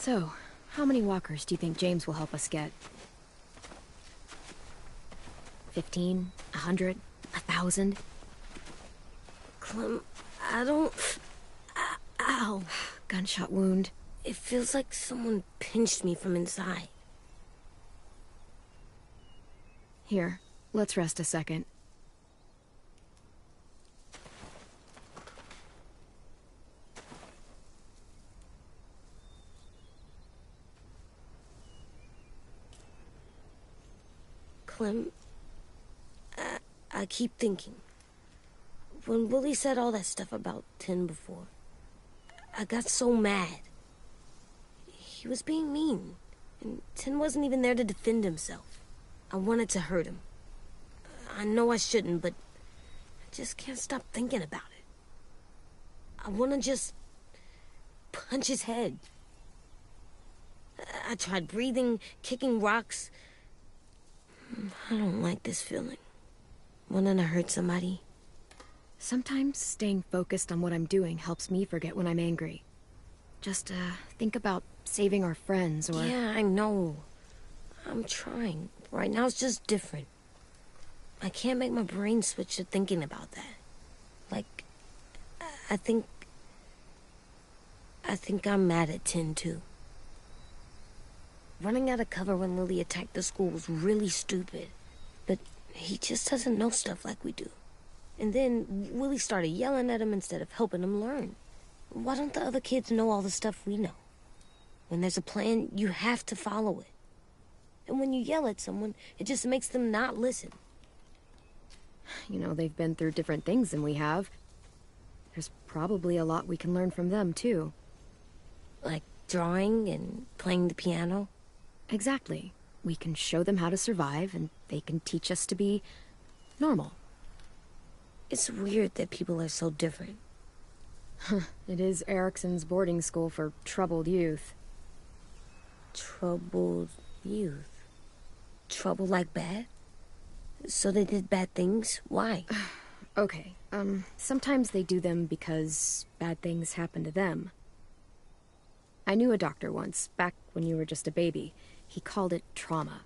So, how many walkers do you think James will help us get? 15? 100? 1,000? Clem, I don't... Ow. Gunshot wound. It feels like someone pinched me from inside. Here, let's rest a second. Clem, I keep thinking. When Willie said all that stuff about Tin before, I got so mad. He was being mean, and Tin wasn't even there to defend himself. I wanted to hurt him. I know I shouldn't, but I just can't stop thinking about it. I want to just punch his head. I tried breathing, kicking rocks. I don't like this feeling. Wanting to hurt somebody. Sometimes staying focused on what I'm doing helps me forget when I'm angry. Just, think about saving our friends or... Yeah, I know. I'm trying. Right now it's just different. I can't make my brain switch to thinking about that. Like, I think I'm mad at Tin, too. Running out of cover when Lily attacked the school was really stupid. But he just doesn't know stuff like we do. And then Willie started yelling at him instead of helping him learn. Why don't the other kids know all the stuff we know? When there's a plan, you have to follow it. And when you yell at someone, it just makes them not listen. You know, they've been through different things than we have. There's probably a lot we can learn from them, too. Like drawing and playing the piano? Exactly. We can show them how to survive, and they can teach us to be normal. It's weird that people are so different. It is Erickson's boarding school for troubled youth. Troubled youth? Trouble like bad? So they did bad things? Why? Okay, sometimes they do them because bad things happen to them. I knew a doctor once, back when you were just a baby. He called it trauma.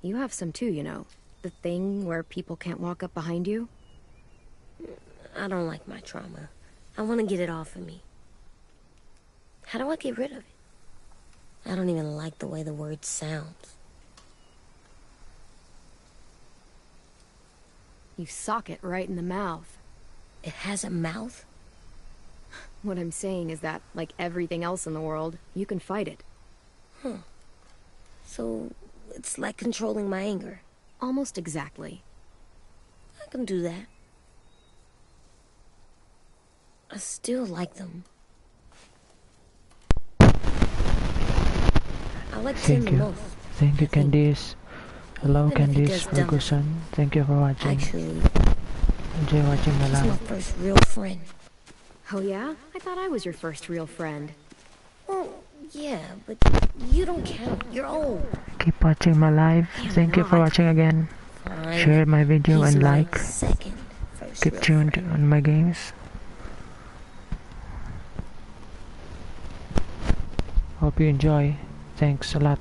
You have some too, you know. The thing where people can't walk up behind you. I don't like my trauma. I want to get it off of me. How do I get rid of it? I don't even like the way the word sounds. You sock it right in the mouth. It has a mouth? What I'm saying is that, like everything else in the world, you can fight it. Huh. So, it's like controlling my anger. Almost exactly. I can do that. I still like them. I like Tim the most. Thank you, Candice. Hello, Even if he Candice does dumb. Ferguson. Thank you for watching. Actually, Enjoy watching my he's my live. first real friend. Oh yeah? I thought I was your first real friend. Well, yeah, but you don't count. You're old. Keep watching my live. You're Thank you for not. watching again. Fine. Share my video He's and my like. second first Keep real tuned friend. on my games. Hope you enjoy. Thanks a lot.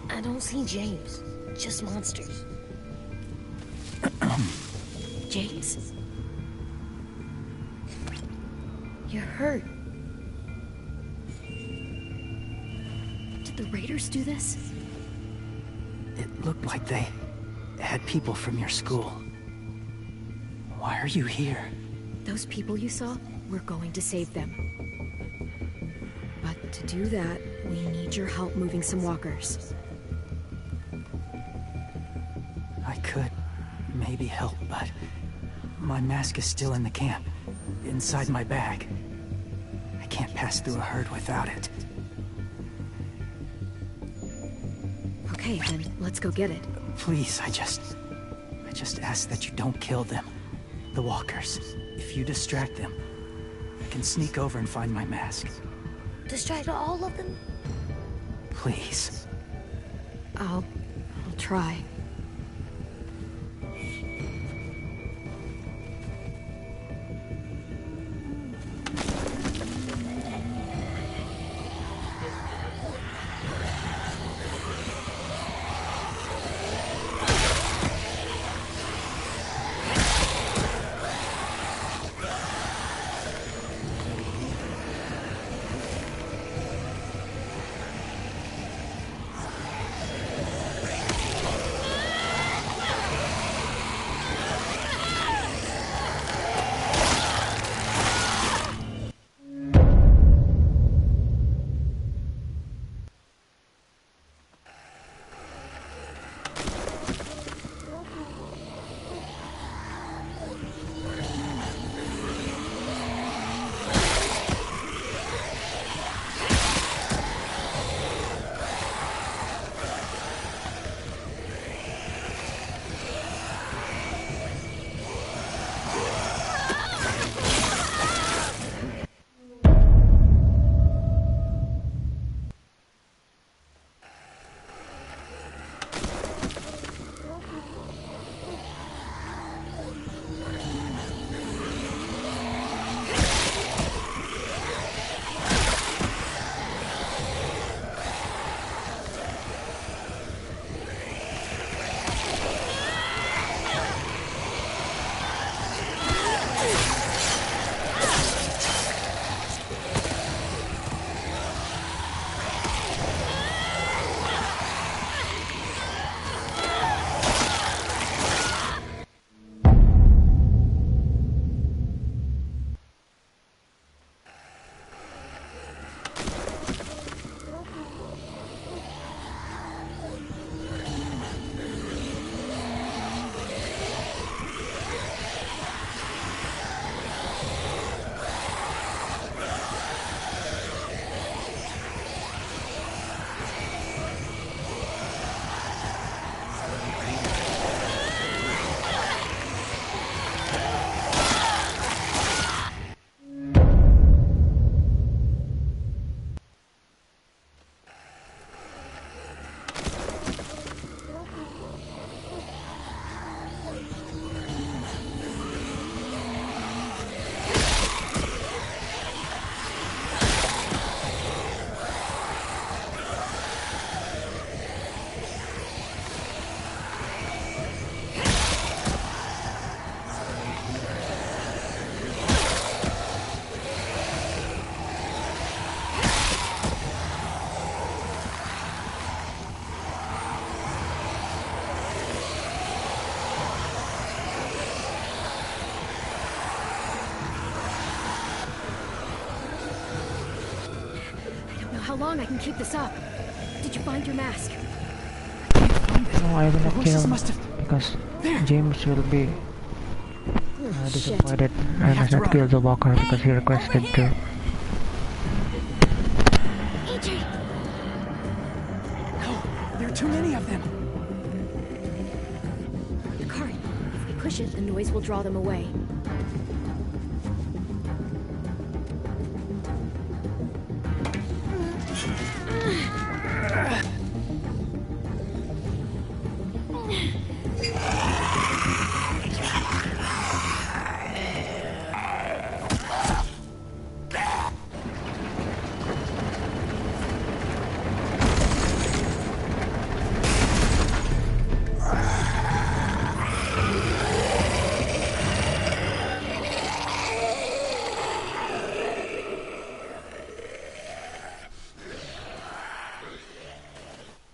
I don't see James, just monsters. James? You're hurt. Did the Raiders do this? It looked like they had people from your school. Why are you here? Those people you saw, we're going to save them. But to do that, we need your help moving some walkers. I could maybe help, but My mask is still in the camp, inside my bag. I can't pass through a herd without it. Okay, then let's go get it. Please, I just ask that you don't kill them. The walkers. If you distract them, I can sneak over and find my mask. Distract all of them? Please. I'll try. How long I can keep this up? Did you find your mask? No, I will not kill Horses him must have... because There. James will be Shit. disappointed. I must not kill the walker because he requested to. AJ! No, there are too many of them. The cart. If we push it, the noise will draw them away.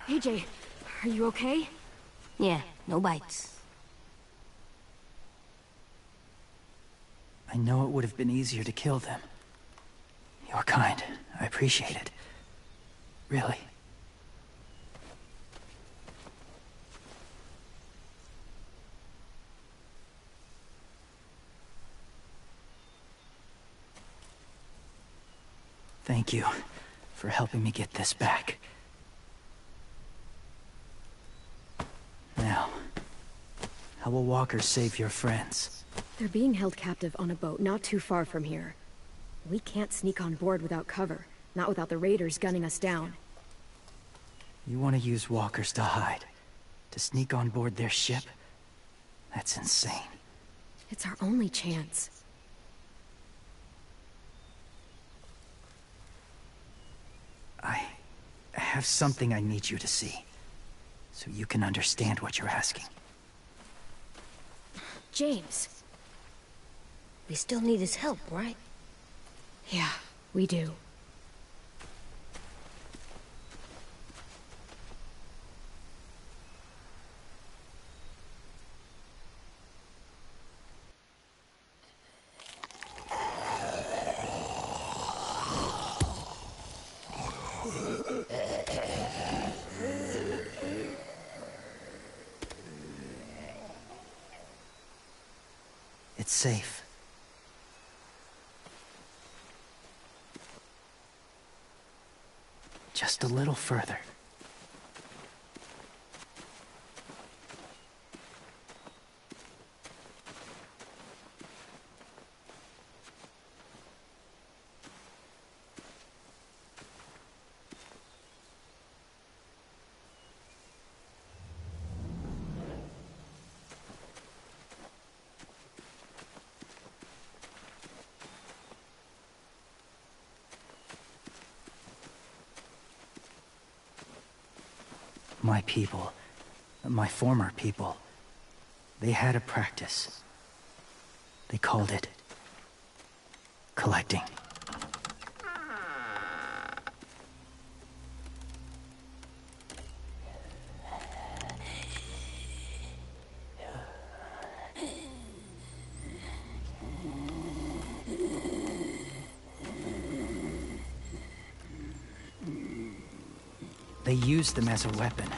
AJ, are you okay? Yeah, no bites. I know it would have been easier to kill them. You're kind. I appreciate it. Really. Thank you for helping me get this back. Now, how will walkers save your friends? They're being held captive on a boat not too far from here. We can't sneak on board without cover, not without the raiders gunning us down. You want to use walkers to hide? To sneak on board their ship? That's insane. It's our only chance. I have something I need you to see, so you can understand what you're asking. James. We still need his help, right? Yeah, we do. It's safe. Just a little further. My people, my former people, they had a practice. They called it collecting. They use them as a weapon.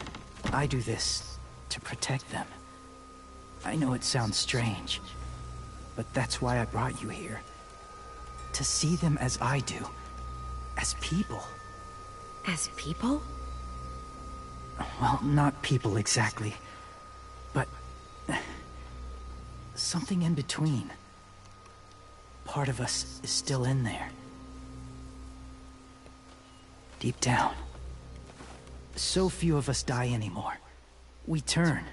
I do this to protect them. I know it sounds strange, but that's why I brought you here. To see them as I do. As people. As people? Well, not people exactly, but something in between. Part of us is still in there. Deep down. So few of us die anymore. We turn.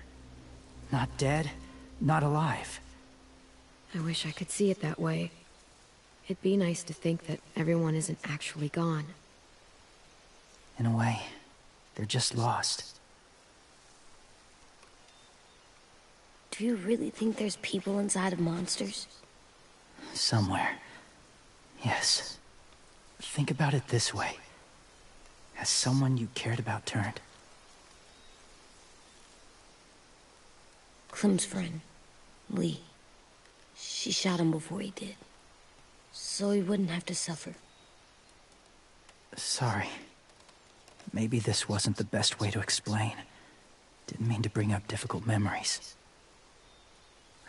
Not dead, not alive. I wish I could see it that way. It'd be nice to think that everyone isn't actually gone. In a way, they're just lost. Do you really think there's people inside of monsters? Somewhere. Yes. Think about it this way. Has someone you cared about turned? Clem's friend, Lee. She shot him before he did. So he wouldn't have to suffer. Sorry. Maybe this wasn't the best way to explain. Didn't mean to bring up difficult memories.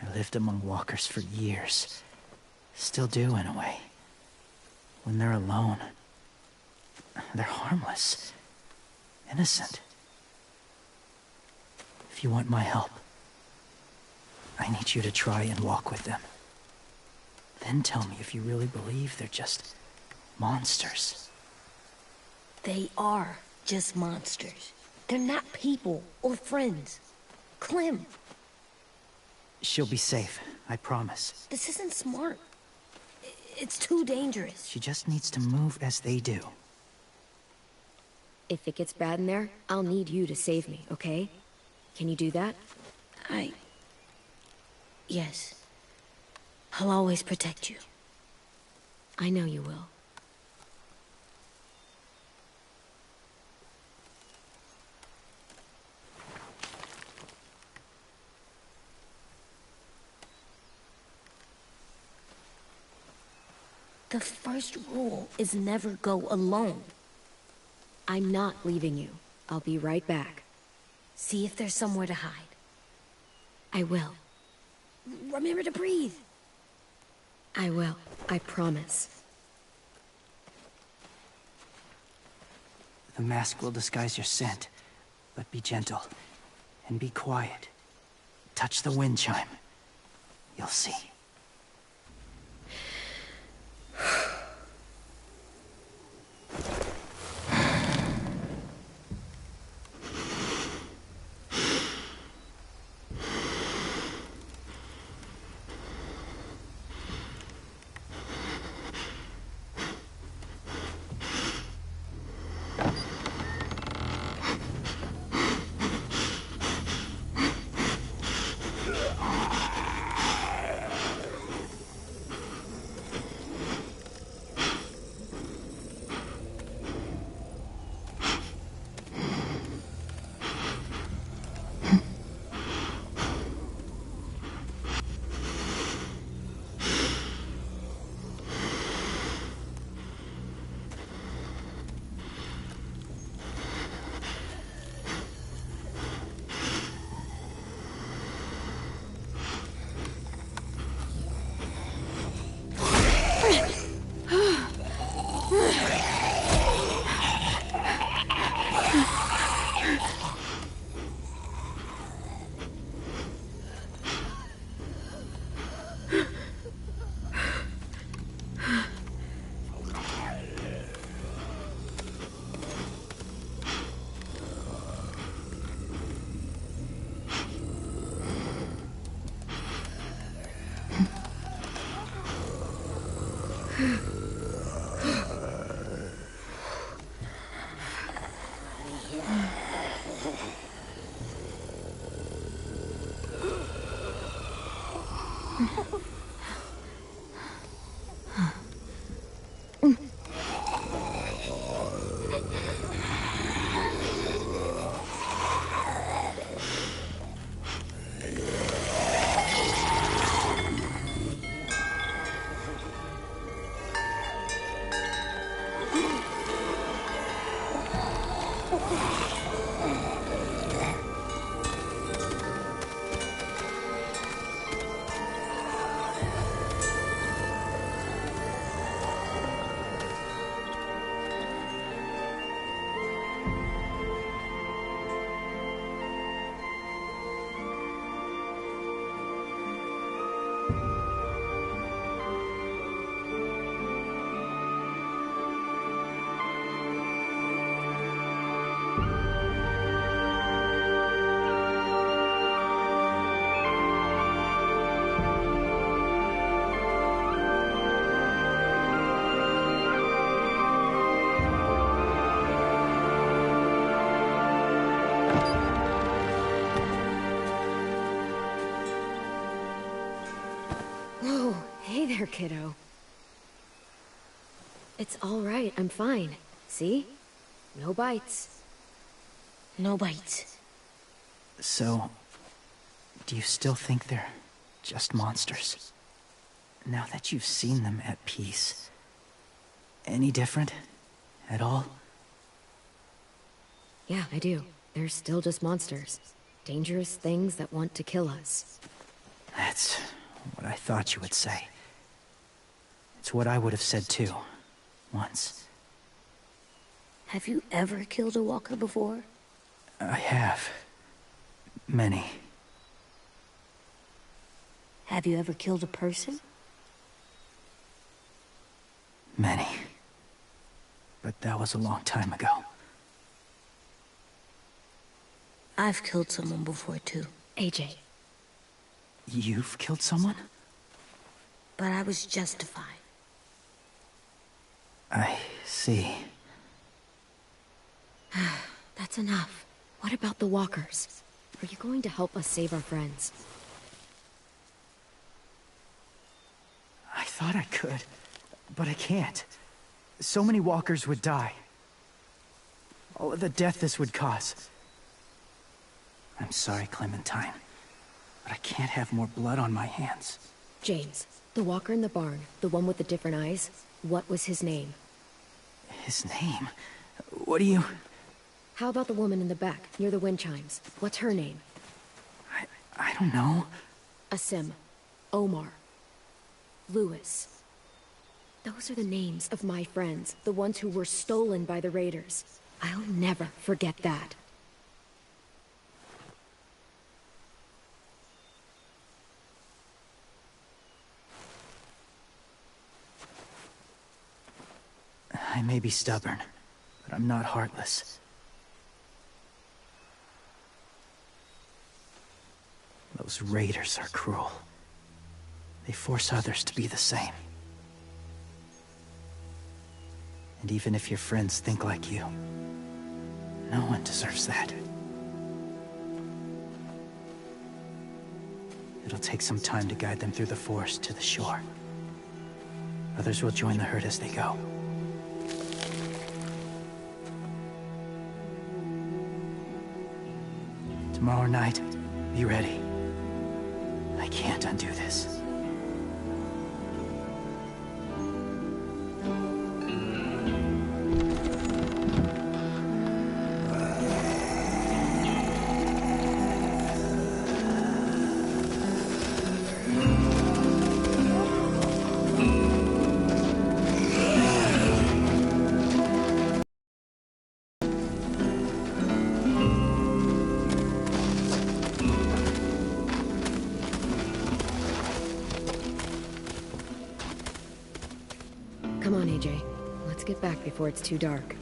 I lived among walkers for years. Still do, in a way. When they're alone, they're harmless. Innocent. If you want my help, I need you to try and walk with them. Then tell me if you really believe they're just monsters. They are just monsters. They're not people or friends. Clem, She'll be safe, I promise. this isn't smart. It's too dangerous. She just needs to move as they do. If it gets bad in there, I'll need you to save me, okay? Can you do that? Yes. I'll always protect you. I know you will. The first rule is never go alone. I'm not leaving you. I'll be right back. See if there's somewhere to hide. I will. Remember to breathe. I will. I promise. The mask will disguise your scent, but be gentle and be quiet. Touch the wind chime. You'll see. Whoa, hey there, kiddo. It's all right, I'm fine. See? No bites. No bites. So, do you still think they're just monsters? Now that you've seen them at peace, any different at all? Yeah, I do. They're still just monsters. Dangerous things that want to kill us. That's what I thought you would say. It's what I would have said too, once. Have you ever killed a walker before? I have. Many. Have you ever killed a person? Many. But that was a long time ago. I've killed someone before too. AJ. You've killed someone? But I was justified. I see. That's enough. What about the walkers? Are you going to help us save our friends? I thought I could, but I can't. So many walkers would die. All of the death this would cause. I'm sorry, Clementine, but I can't have more blood on my hands. James, the walker in the barn, the one with the different eyes, what was his name? His name? What do you... How about the woman in the back, near the wind chimes? What's her name? I don't know. Asim. Omar. Lewis. Those are the names of my friends, the ones who were stolen by the raiders. I'll never forget that. I may be stubborn, but I'm not heartless. Those raiders are cruel. They force others to be the same. And even if your friends think like you, no one deserves that. It'll take some time to guide them through the forest to the shore. Others will join the herd as they go. Tomorrow night, be ready. I can't undo this. Come on, AJ. Let's get back before it's too dark.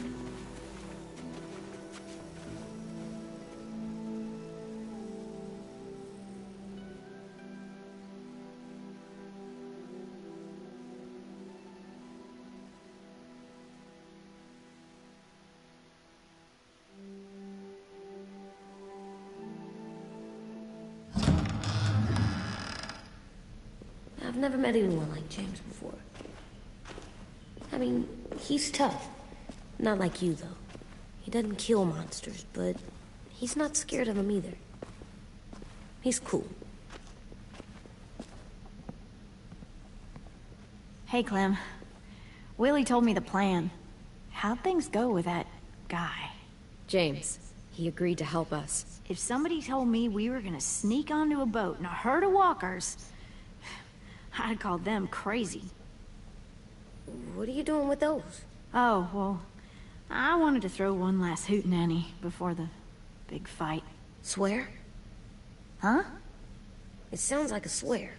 I've never met anyone like James before. I mean, he's tough. Not like you, though. He doesn't kill monsters, but he's not scared of them either. He's cool. Hey, Clem. Willie told me the plan. How'd things go with that guy? James, he agreed to help us. If somebody told me we were gonna sneak onto a boat in a herd of walkers, I'd call them crazy. What are you doing with those? Oh, well, I wanted to throw one last hootenanny before the big fight. Swear? Huh? It sounds like a swear.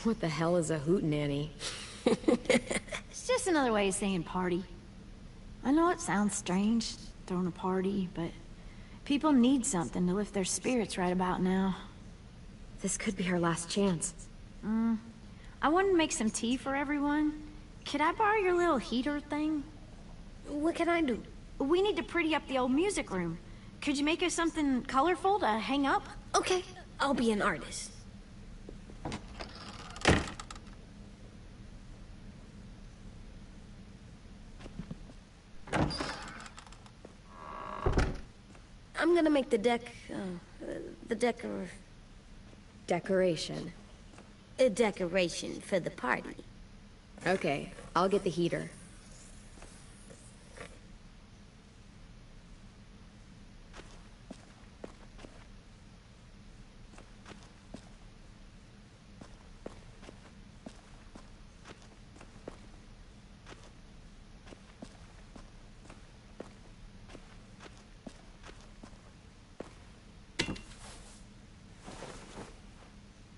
What the hell is a hootenanny? It's just another way of saying party. I know it sounds strange, throwing a party, but people need something to lift their spirits right about now. This could be our last chance. I wanted to make some tea for everyone. Could I borrow your little heater thing? What can I do? We need to pretty up the old music room. Could you make us something colorful to hang up? Okay, I'll be an artist. I'm gonna make the Decoration. a decoration for the party. Okay, I'll get the heater.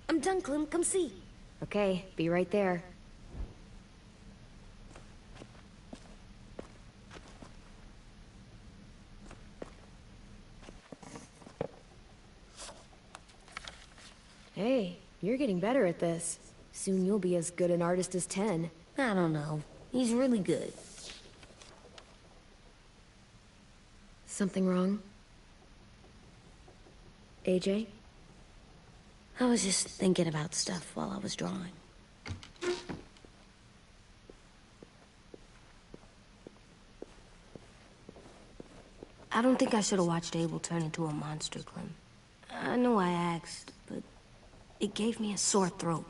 I'm done, Clem. Come see. Okay, be right there. Hey, you're getting better at this. Soon you'll be as good an artist as 10. I don't know. He's really good. Something wrong? AJ? I was just thinking about stuff while I was drawing. I don't think I should have watched Abel turn into a monster, Clem. I know I asked, but it gave me a sore throat.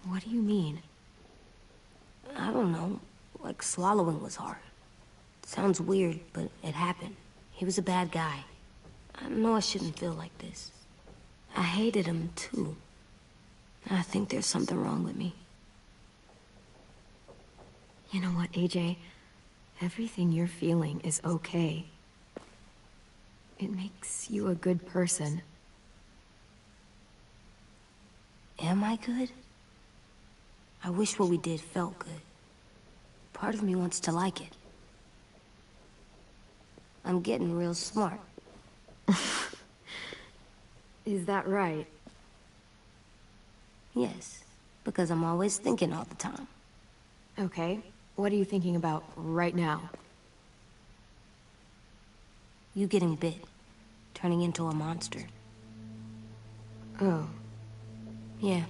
What do you mean? I don't know. Like swallowing was hard. Sounds weird, but it happened. He was a bad guy. I know I shouldn't feel like this. I hated him, too. I think there's something wrong with me. You know what, AJ? Everything you're feeling is okay. It makes you a good person. Am I good? I wish what we did felt good. Part of me wants to like it. I'm getting real smart. Is that right? Yes, because I'm always thinking all the time. Okay. What are you thinking about right now? You getting bit, turning into a monster. Oh. Yeah.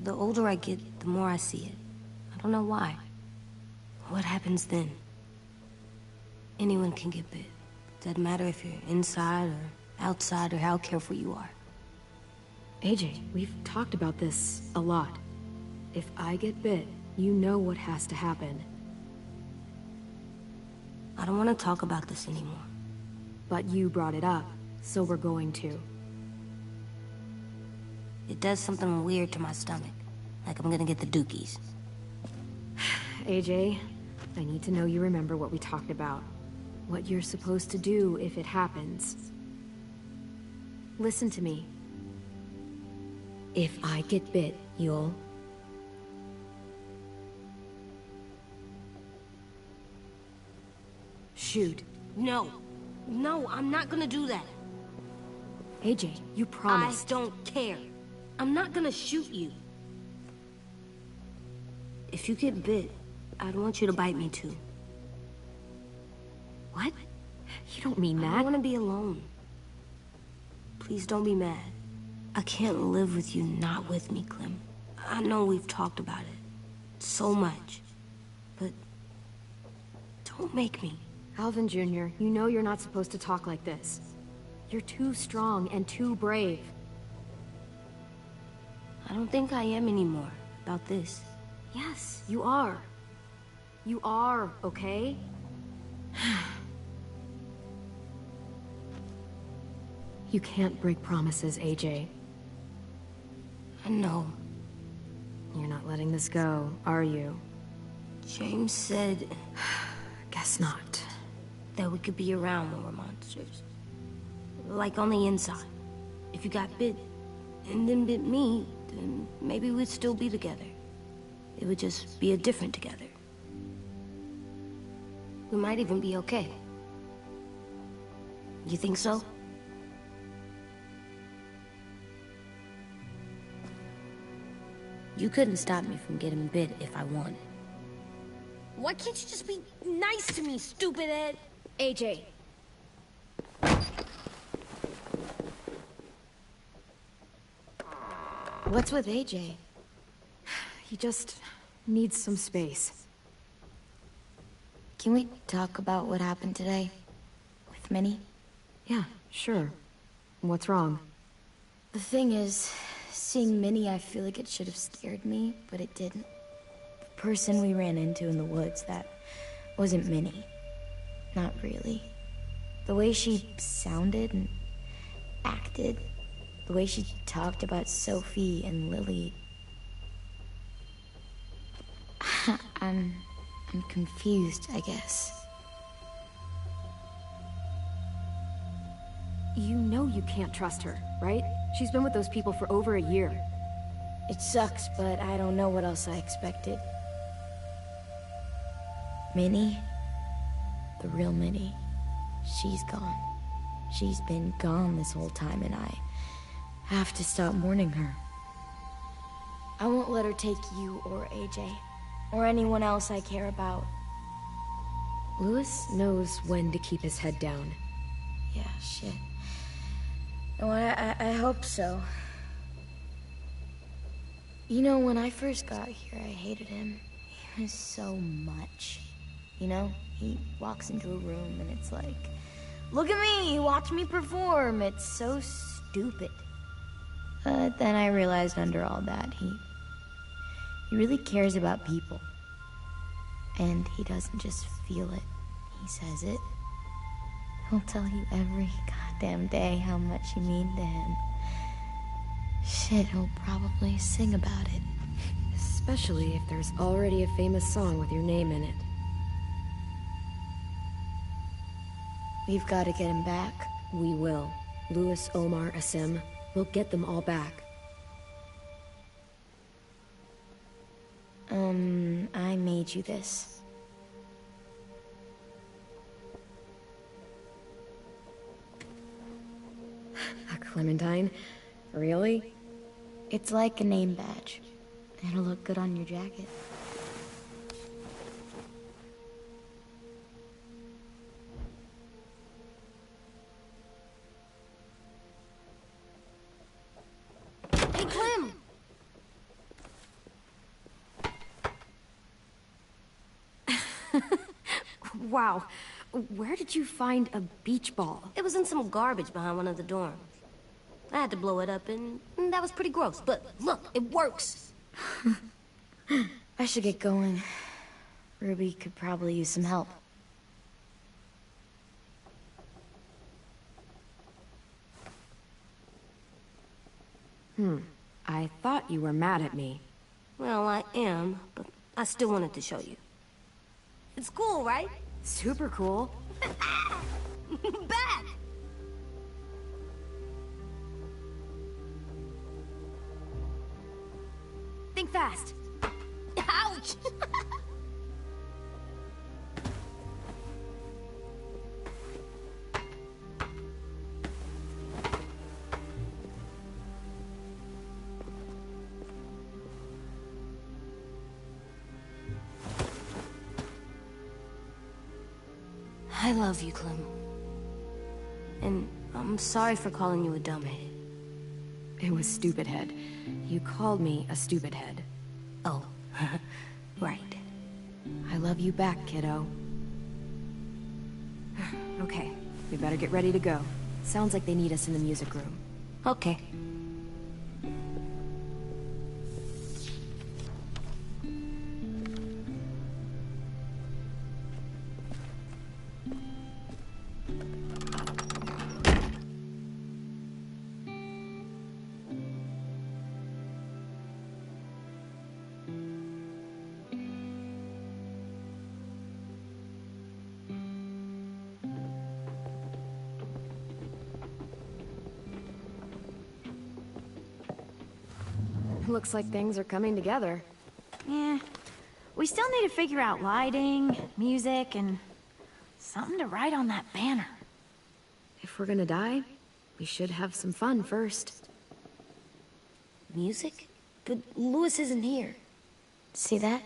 The older I get, the more I see it. I don't know why. What happens then? Anyone can get bit. Doesn't matter if you're inside or outside or how careful you are. AJ, we've talked about this a lot. If I get bit, you know what has to happen. I don't want to talk about this anymore. But you brought it up, so we're going to. It does something weird to my stomach. Like I'm gonna get the dookies. AJ, I need to know you remember what we talked about. What you're supposed to do if it happens. Listen to me. If I get bit, you'll... shoot. No. No, I'm not gonna do that. AJ, you promised. I don't care. I'm not gonna shoot you. If you get bit, I'd want you to bite me too. What? You don't mean that. I want to be alone. Please don't be mad. I can't live with you not with me, Clem. I know we've talked about it so much, but don't make me. Alvin Jr., you know you're not supposed to talk like this. You're too strong and too brave. I don't think I am anymore about this. Yes, you are. You are, okay? You can't break promises, AJ. I know. You're not letting this go, are you? James said Guess not. that we could be around when we're monsters. Like on the inside. If you got bit and then bit me, then maybe we'd still be together. It would just be a different together. We might even be okay. You think so? You couldn't stop me from getting bit if I wanted. Why can't you just be nice to me, stupid Ed? AJ. What's with AJ? He just needs some space. Can we talk about what happened today? With Minnie? Yeah, sure. What's wrong? The thing is, seeing Minnie, I feel like it should have scared me, but it didn't. The person we ran into in the woods, that wasn't Minnie. Not really. The way she sounded and acted, the way she talked about Sophie and Lily. I'm confused, I guess. You know you can't trust her, right? She's been with those people for over a year. It sucks, but I don't know what else I expected. Minnie? The real Minnie. She's gone. She's been gone this whole time, and I have to stop mourning her. I won't let her take you or AJ, or anyone else I care about. Louis knows when to keep his head down. Yeah, shit. No, I hope so. You know, when I first got here, I hated him. He was so much. You know, he walks into a room and it's like, look at me, watch me perform. It's so stupid. But then I realized under all that, he really cares about people. And he doesn't just feel it, he says it. He'll tell you every goddamn day how much you mean to him. Shit, he'll probably sing about it. Especially if there's already a famous song with your name in it. We've got to get him back. We will. Louis, Omar, Asim. We'll get them all back. I made you this. A Clementine? Really? It's like a name badge. It'll look good on your jacket. Hey, Clem! Wow. Where did you find a beach ball? It was in some garbage behind one of the dorms. I had to blow it up, and that was pretty gross. But look, it works. I should get going. Ruby could probably use some help. I thought you were mad at me. Well, I am, but I still wanted to show you. It's cool, right? Super cool. Back! Think fast. Ouch! I love you, Clem. And I'm sorry for calling you a dumbhead. It was stupid head. You called me a stupid head. Oh, right. I love you back, kiddo. Okay, we better get ready to go. Sounds like they need us in the music room. Okay. Looks like things are coming together. Yeah. We still need to figure out lighting, music, and something to write on that banner. If we're gonna die, we should have some fun first. Music? But Louis isn't here. See that?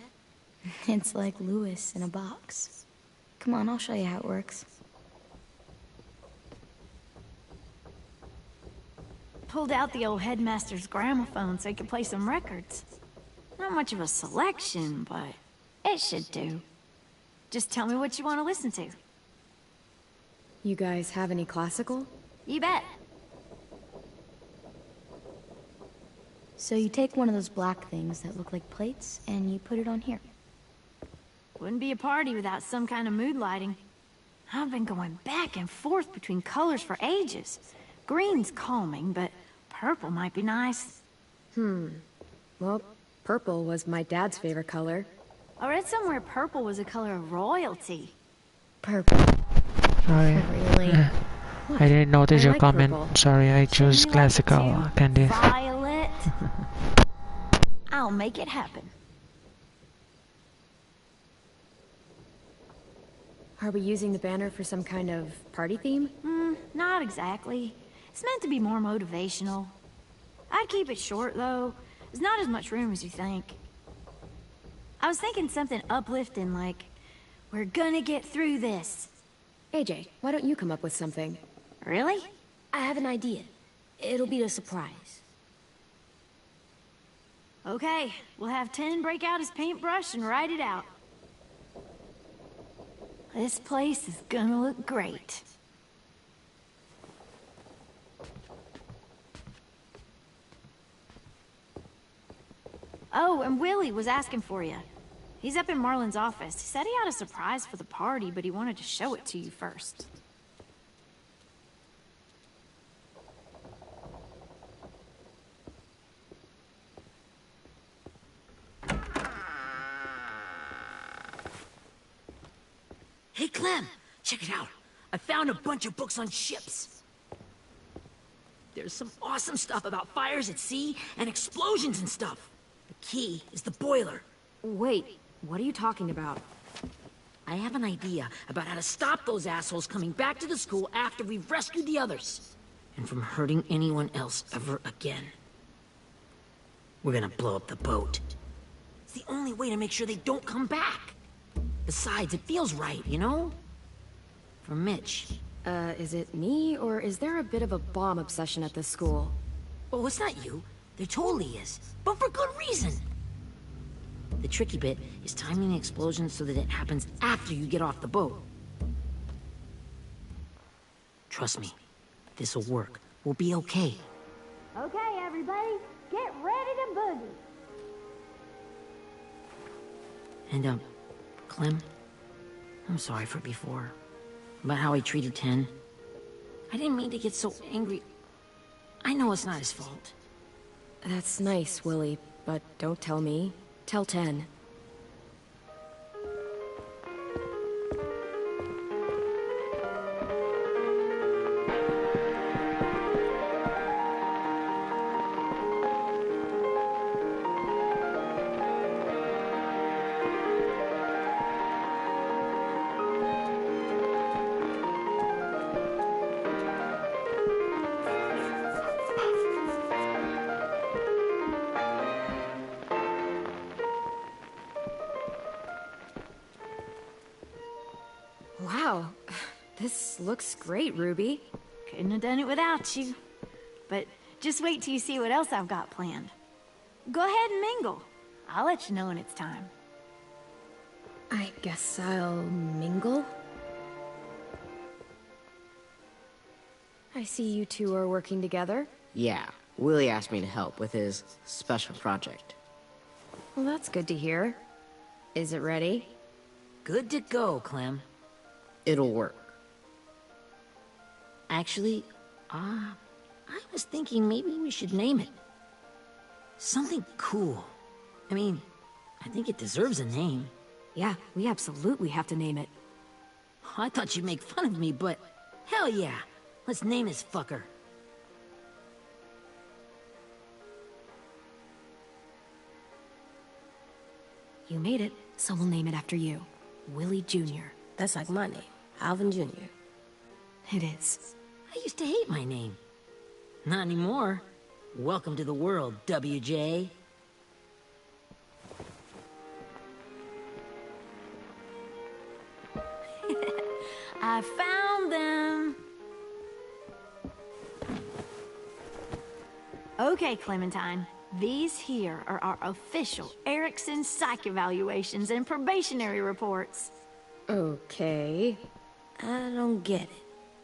It's like Louis in a box. Come on, I'll show you how it works. Pulled out the old headmaster's gramophone so he could play some records. Not much of a selection, but it should do. Just tell me what you want to listen to. You guys have any classical? You bet. So you take one of those black things that look like plates, and you put it on here. Wouldn't be a party without some kind of mood lighting. I've been going back and forth between colors for ages. Green's calming, but purple might be nice. Well, purple was my dad's favorite color. I read somewhere purple was a color of royalty. Purple. Sorry. Really? I didn't notice I your like comment. purple. Sorry, I chose Shouldn't you like it classical, too? Candice. Violet. I'll make it happen. Are we using the banner for some kind of party theme? Not exactly. It's meant to be more motivational. I'd keep it short, though. There's not as much room as you think. I was thinking something uplifting like, we're gonna get through this. AJ, why don't you come up with something? Really? I have an idea. It'll be a surprise. Okay, we'll have Tin break out his paintbrush and write it out. This place is gonna look great. Oh, and Willie was asking for you. He's up in Marlin's office. He said he had a surprise for the party, but he wanted to show it to you first. Hey, Clem, check it out. I found a bunch of books on ships. There's some awesome stuff about fires at sea and explosions and stuff. The key is the boiler. Wait, what are you talking about? I have an idea about how to stop those assholes coming back to the school after we've rescued the others. And from hurting anyone else ever again. We're gonna blow up the boat. It's the only way to make sure they don't come back. Besides, it feels right, you know? For Mitch. Is it me, or is there a bit of a bomb obsession at this school? Oh, it's not you. There totally is. But for good reason. The tricky bit is timing the explosion so that it happens after you get off the boat. Trust me, this'll work. We'll be okay. Okay, everybody, get ready to boogie. And, Clem, I'm sorry for before. About how he treated Ten. I didn't mean to get so angry. I know it's not his fault. That's nice, Willie, but don't tell me. Tell 10. Wow, this looks great, Ruby. Couldn't have done it without you. But just wait till you see what else I've got planned. Go ahead and mingle. I'll let you know when it's time. I guess I'll mingle? I see you two are working together. Yeah, Willie asked me to help with his special project. Well, that's good to hear. Is it ready? Good to go, Clem. It'll work. Actually, I was thinking maybe we should name it. Something cool. I mean, I think it deserves a name. Yeah, we absolutely have to name it. I thought you'd make fun of me, but hell yeah. Let's name this fucker. You made it, so we'll name it after you. Willie Jr. That's like my name, Alvin Jr. It is. I used to hate my name. Not anymore. Welcome to the world, WJ. I found them. Okay, Clementine. These here are our official Erickson psych evaluations and probationary reports. Okay. I don't get it.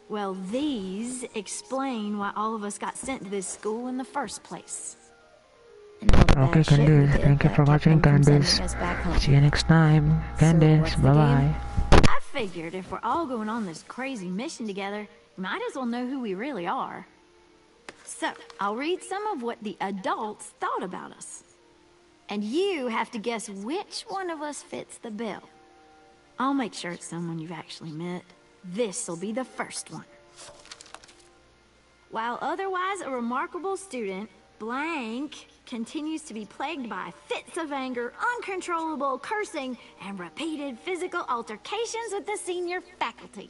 Well, these explain why all of us got sent to this school in the first place. And all the bad Okay, shit we Candice, did thank you that for kept watching, them from sending Candice. us back home. See you next time. what's Candice, the bye game? bye. I figured if we're all going on this crazy mission together, we might as well know who we really are. So, I'll read some of what the adults thought about us. And you have to guess which one of us fits the bill. I'll make sure it's someone you've actually met. This'll be the first one. While otherwise a remarkable student, blank continues to be plagued by fits of anger, uncontrollable cursing, and repeated physical altercations with the senior faculty.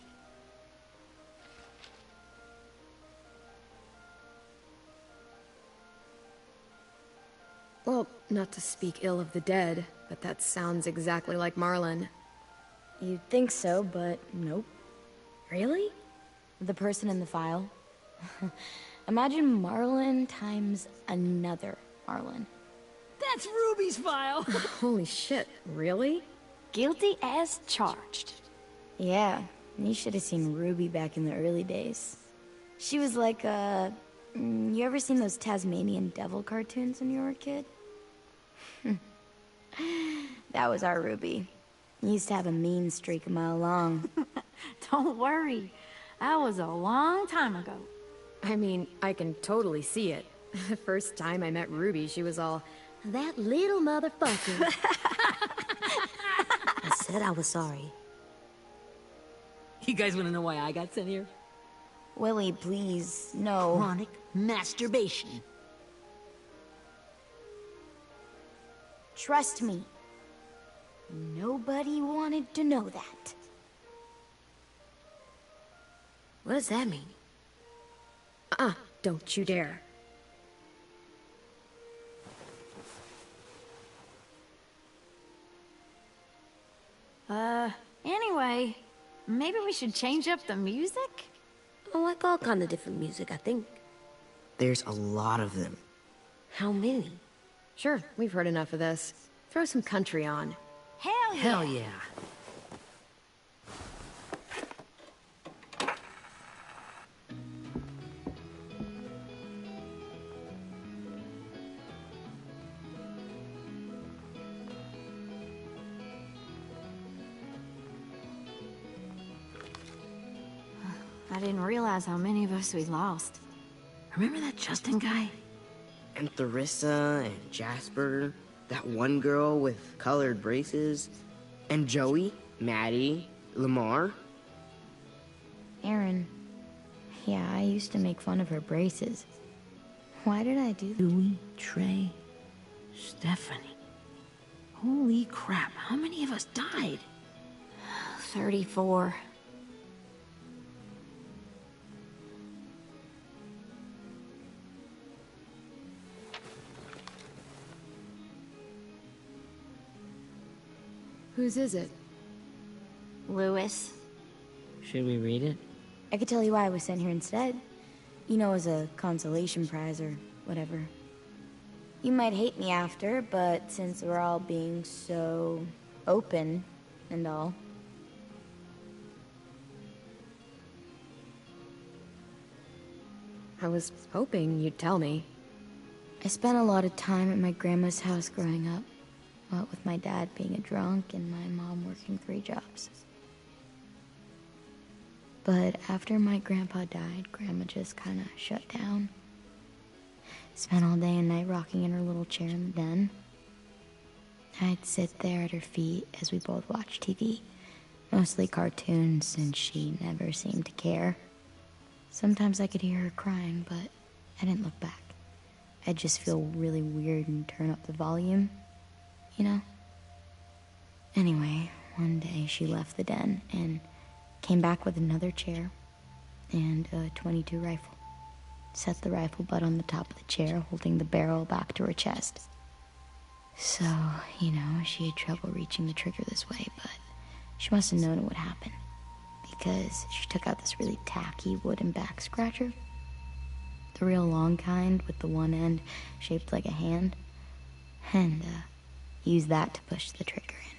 Well, not to speak ill of the dead, but that sounds exactly like Marlon. You'd think so, but nope. Really? The person in the file. Imagine Marlon times another Marlon. That's Ruby's file. Holy shit, really? Guilty as charged. Yeah, you should have seen Ruby back in the early days. She was like, you ever seen those Tasmanian devil cartoons when you were a kid? That was our Ruby. Used to have a mean streak a mile long. Don't worry. That was a long time ago. I mean, I can totally see it. The first time I met Ruby, she was all, "That little motherfucker." I said I was sorry. You guys want to know why I got sent here? Willie, please, no. Chronic masturbation. Trust me. Nobody wanted to know that. What does that mean? Don't you dare. Anyway, maybe we should change up the music? I like all kind of different music, I think. There's a lot of them. How many? Sure, we've heard enough of this. Throw some country on. Hell yeah! Hell yeah. I didn't realize how many of us we lost. Remember that Justin guy? And Theresa and Jasper, that one girl with colored braces, and Joey, Maddie, Lamar. Aaron. Yeah, I used to make fun of her braces. Why did I do that? Louis, Trey, Stephanie. Holy crap, how many of us died? 34. Whose is it? Louis. Should we read it? I could tell you why I was sent here instead. You know, as a consolation prize or whatever. You might hate me after, but since we're all being so open and all. I was hoping you'd tell me. I spent a lot of time at my grandma's house growing up. What with my dad being a drunk and my mom working 3 jobs. But after my grandpa died, Grandma just kind of shut down. Spent all day and night rocking in her little chair in the den. I'd sit there at her feet as we both watched TV. Mostly cartoons, since she never seemed to care. Sometimes I could hear her crying, but I didn't look back. I'd just feel really weird and turn up the volume. You know? Anyway, one day she left the den and came back with another chair and a .22 rifle. Set the rifle butt on the top of the chair, holding the barrel back to her chest. So, you know, she had trouble reaching the trigger this way, but she must have known it would happen. Because she took out this really tacky wooden back scratcher. The real long kind with the one end shaped like a hand. And, use that to push the trigger in.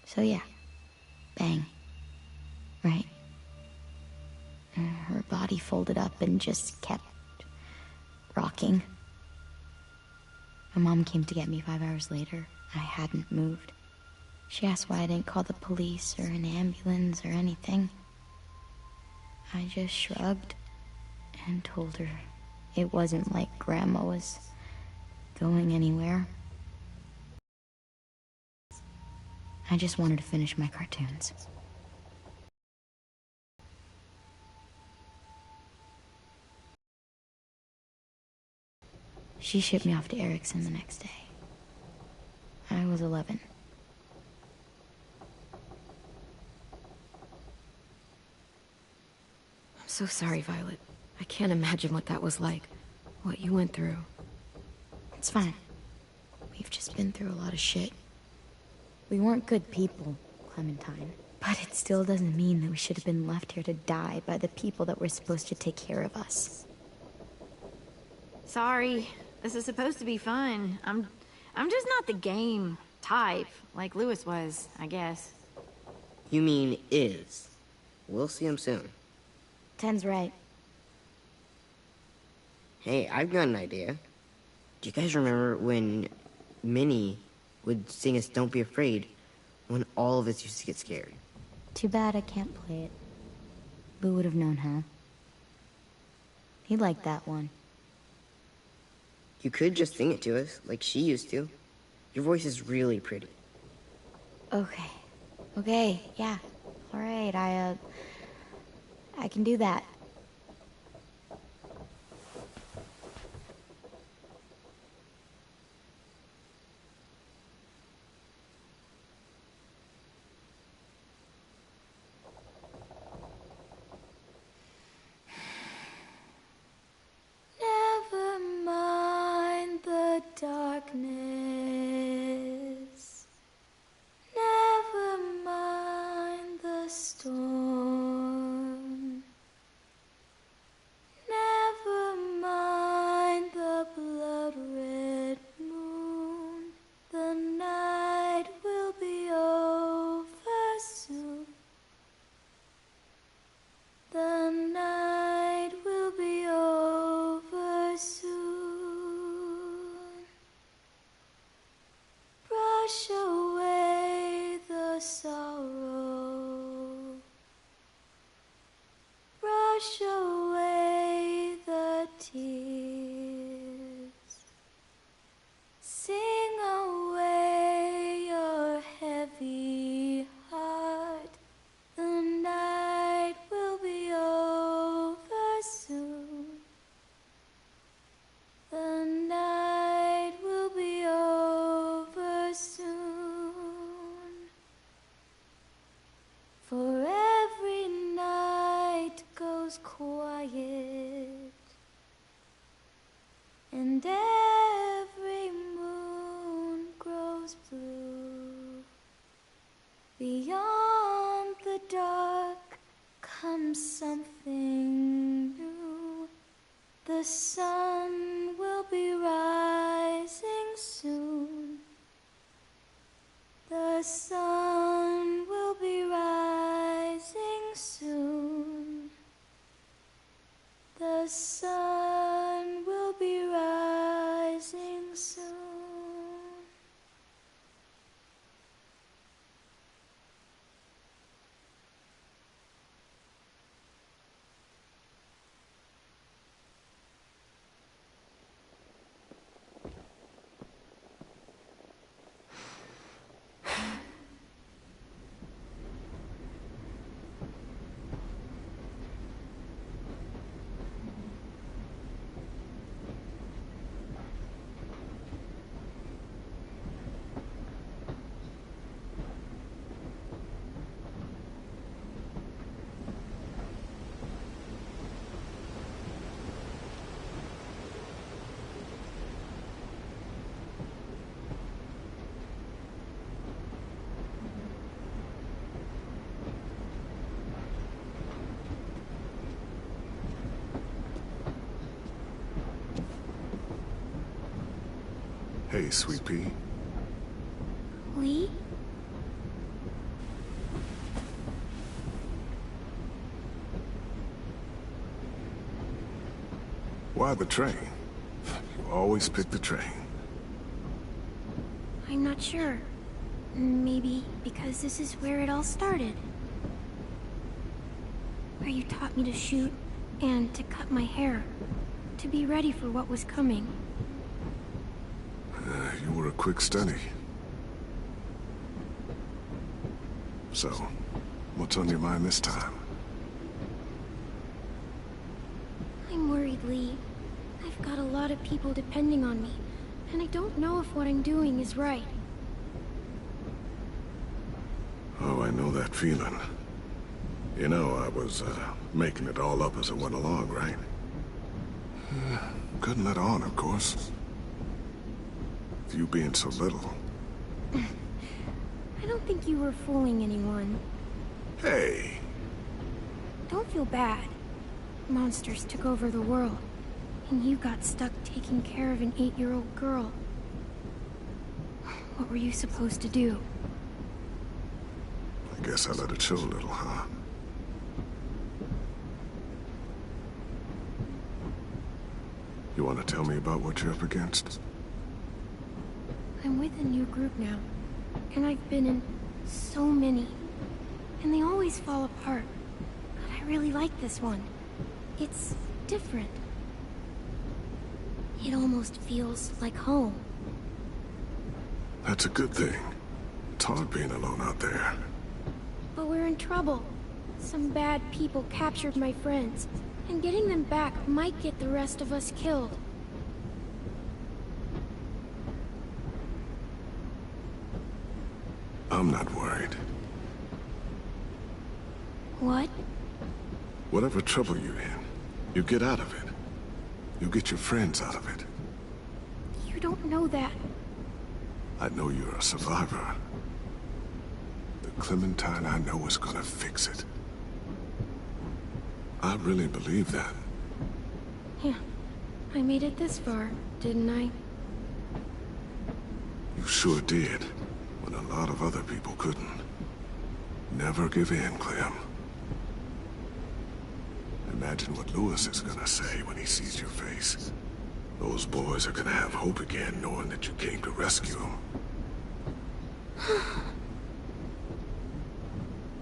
So yeah, bang, right? Her body folded up and just kept rocking. My mom came to get me 5 hours later. I hadn't moved. She asked why I didn't call the police or an ambulance or anything. I just shrugged and told her it wasn't like Grandma was going anywhere. I just wanted to finish my cartoons. She shipped me off to Erickson the next day. I was 11. I'm so sorry, Violet. I can't imagine what that was like. What you went through. It's fine. We've just been through a lot of shit. We weren't good people, Clementine. But it still doesn't mean that we should have been left here to die by the people that were supposed to take care of us. Sorry. This is supposed to be fun. I'm just not the game type, like Louis was, I guess. You mean is. We'll see him soon. Ten's right. Hey, I've got an idea. Do you guys remember when Minnie would sing us Don't Be Afraid when all of us used to get scared? Too bad I can't play it. Lou would have known how. He liked that one. You could just sing it to us, like she used to. Your voice is really pretty. Okay. Okay, yeah. Alright, I can do that. Never mind the darkness. Never mind the storm. Never mind the blood-red moon. The night will be over soon. The night will be over soon. Brush away the sorrow. Brush away the tears. Sing away your heavy heart. The night will be over soon. The night will be over soon. For every night goes quiet, and every moon grows blue. Beyond the dark comes something new. The sun will be rising soon. The sun will be rising soon. The sun will be rising soon. Hey, Sweet Pea. Lee? Why the train? You always pick the train. I'm not sure. Maybe because this is where it all started. Where you taught me to shoot and to cut my hair. To be ready for what was coming. You were a quick study. So, what's on your mind this time? I'm worried, Lee. I've got a lot of people depending on me, and I don't know if what I'm doing is right. Oh, I know that feeling. You know, I was, making it all up as I went along, right? Couldn't let on, of course. With you being so little. I don't think you were fooling anyone. Hey! Don't feel bad. Monsters took over the world, and you got stuck taking care of an 8-year-old girl. What were you supposed to do? I guess I let it show a little, huh? You want to tell me about what you're up against? I'm with a new group now, and I've been in so many, and they always fall apart. But I really like this one. It's different. It almost feels like home. That's a good thing. It's hard being alone out there. but we're in trouble. Some bad people captured my friends, and getting them back might get the rest of us killed. I'm not worried. What? Whatever trouble you're in, you get out of it. You get your friends out of it. You don't know that. I know you're a survivor. The Clementine I know is gonna fix it. I really believe that. Yeah, I made it this far, didn't I? You sure did, when a lot of other people couldn't. Never give in, Clem. Imagine what Lewis is gonna say when he sees your face. Those boys are gonna have hope again, knowing that you came to rescue them.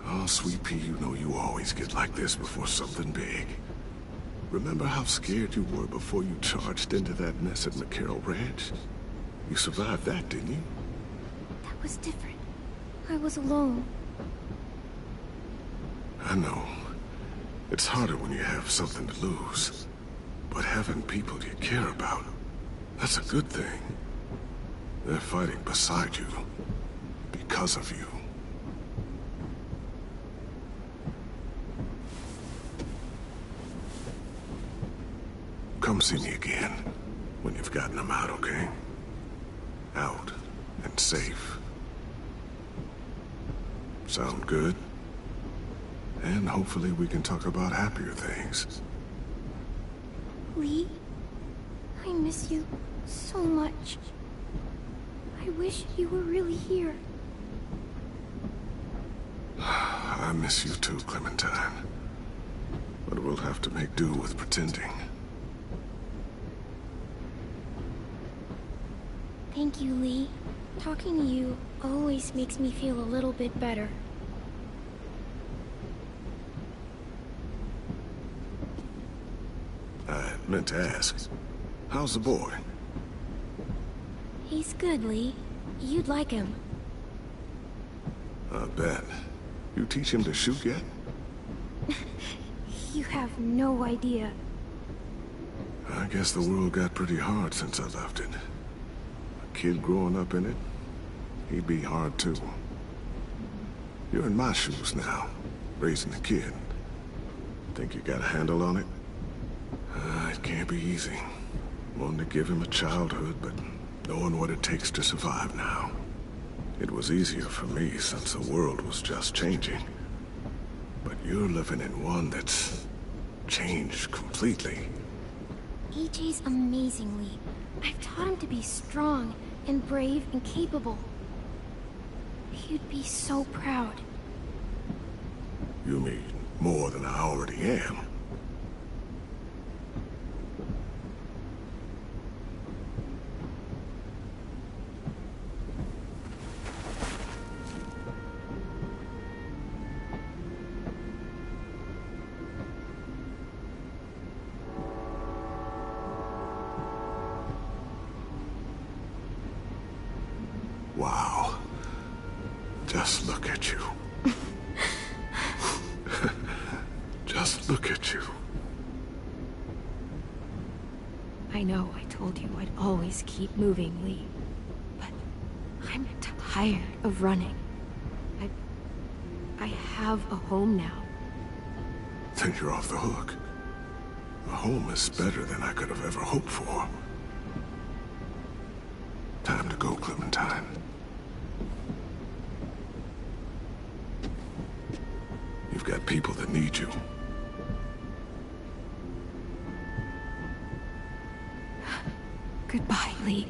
Oh, Sweet Pea, you know you always get like this before something big. Remember how scared you were before you charged into that mess at McCarroll Ranch? You survived that, didn't you? That was different. I was alone. I know. It's harder when you have something to lose. But having people you care about, that's a good thing. They're fighting beside you. Because of you. Come see me again, when you've gotten them out, okay? Out and safe. Sound good? And hopefully we can talk about happier things. Lee, I miss you so much. I wish you were really here. I miss you too, Clementine. But we'll have to make do with pretending. Thank you, Lee. Talking to you always makes me feel a little bit better. I meant to ask, how's the boy? He's good, Lee. You'd like him. I bet. You teach him to shoot yet? You have no idea. I guess the world got pretty hard since I left it. A kid growing up in it, he'd be hard too. You're in my shoes now, raising a kid. Think you got a handle on it? It can't be easy. Wanting to give him a childhood, but knowing what it takes to survive now. It was easier for me since the world was just changing. But you're living in one that's changed completely. AJ's amazing, Lee. I've taught him to be strong and brave and capable. He'd be so proud. You mean more than I already am? Wow. Just look at you. Just look at you. I know I told you I'd always keep moving, Lee. But I'm tired of running. I have a home now. Then you're off the hook. A home is better than I could have ever hoped for. Time to go, Clementine. You've got people that need you. Goodbye, Lee.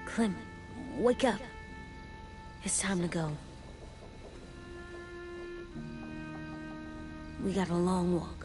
Clem, wake up. It's time to go. We got a long walk.